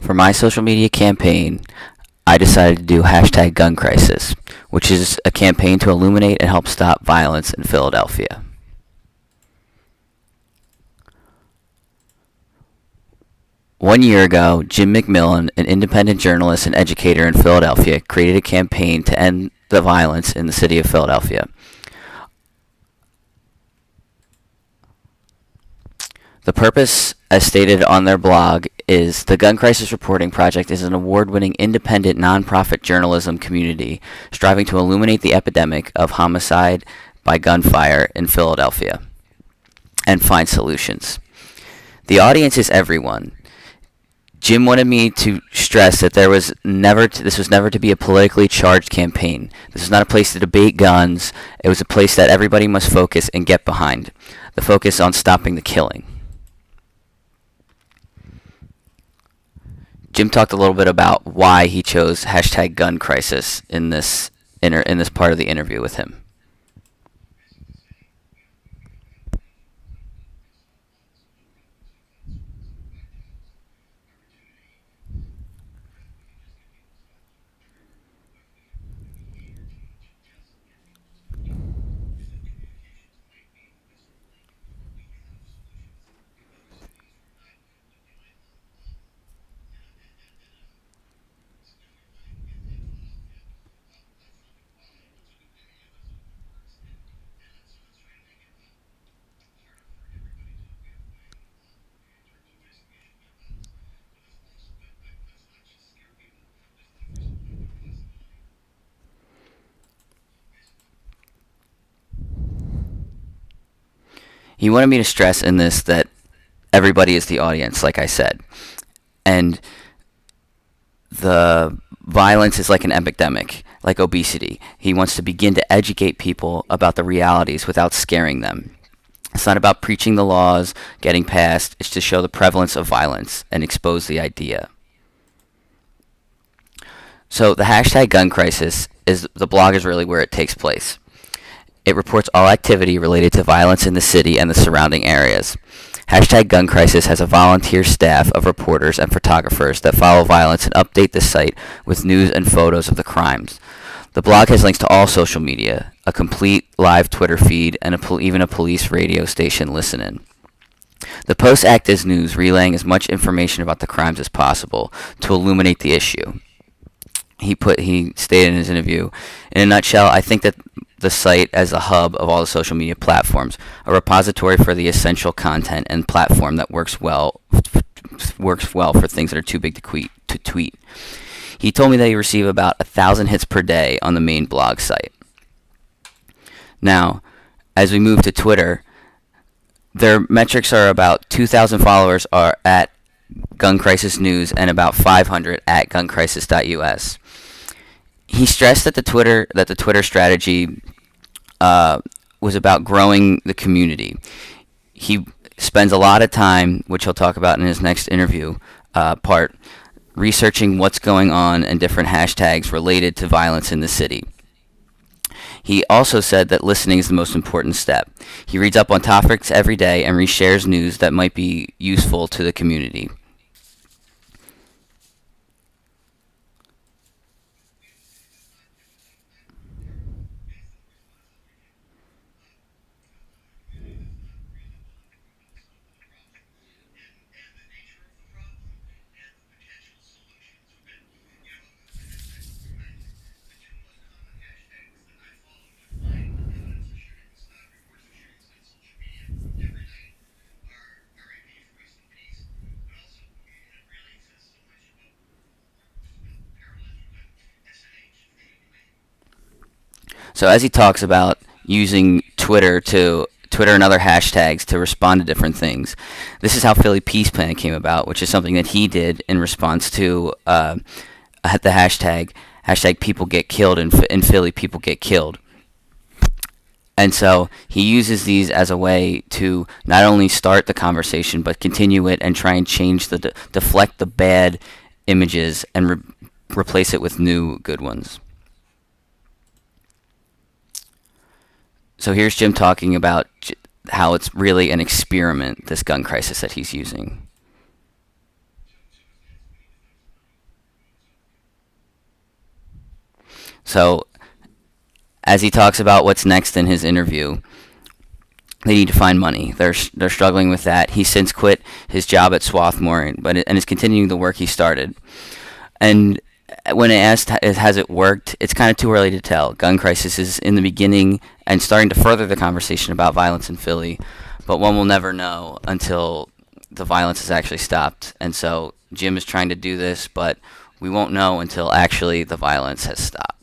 For my social media campaign, I decided to do hashtag gun crisis, which is a campaign to illuminate and help stop violence in Philadelphia. One year ago, Jim McMillan, an independent journalist and educator in Philadelphia, created a campaign to end the violence in the city of Philadelphia. The purpose, as stated on their blog, is the Gun Crisis Reporting Project is an award-winning independent nonprofit journalism community striving to illuminate the epidemic of homicide by gunfire in Philadelphia and find solutions. The audience is everyone. Jim wanted me to stress that this was never to be a politically charged campaign. This is not a place to debate guns. It was a place that everybody must focus and get behind. The focus on stopping the killing. Jim talked a little bit about why he chose hashtag gun crisis in this part of the interview with him. He wanted me to stress in this that everybody is the audience, like I said. And the violence is like an epidemic, like obesity. He wants to begin to educate people about the realities without scaring them. It's not about preaching the laws, getting passed. It's to show the prevalence of violence and expose the idea. So the hashtag gun crisis the blog is really where it takes place. It reports all activity related to violence in the city and the surrounding areas. Hashtag Gun Crisis has a volunteer staff of reporters and photographers that follow violence and update the site with news and photos of the crimes. The blog has links to all social media, a complete live Twitter feed, and even a police radio station listen-in. The posts act as news, relaying as much information about the crimes as possible to illuminate the issue. He stated in his interview, in a nutshell, I think that the site as a hub of all the social media platforms, a repository for the essential content and platform that works well for things that are too big to tweet. He told me that he received about 1,000 hits per day on the main blog site. Now, as we move to Twitter, their metrics are about 2,000 followers are at Gun Crisis News and about 500 at guncrisis.us. He stressed that the Twitter strategy was about growing the community. He spends a lot of time, which he'll talk about in his next interview part, researching what's going on and different hashtags related to violence in the city. He also said that listening is the most important step. He reads up on topics every day and reshares news that might be useful to the community. So as he talks about using Twitter and other hashtags to respond to different things, this is how Philly Peace Plan came about, which is something that he did in response to the hashtag people get killed in Philly, people get killed. And so he uses these as a way to not only start the conversation, but continue it and try and change deflect the bad images and replace it with new good ones. So here's Jim talking about how it's really an experiment, this gun crisis that he's using. So, as he talks about what's next in his interview, they need to find money. They're struggling with that. He's since quit his job at Swarthmore, and is continuing the work he started. And when asked has it worked, it's kind of too early to tell. Gun Crisis is in the beginning and starting to further the conversation about violence in Philly, but one will never know until the violence has actually stopped. And so Jim is trying to do this, but we won't know until actually the violence has stopped.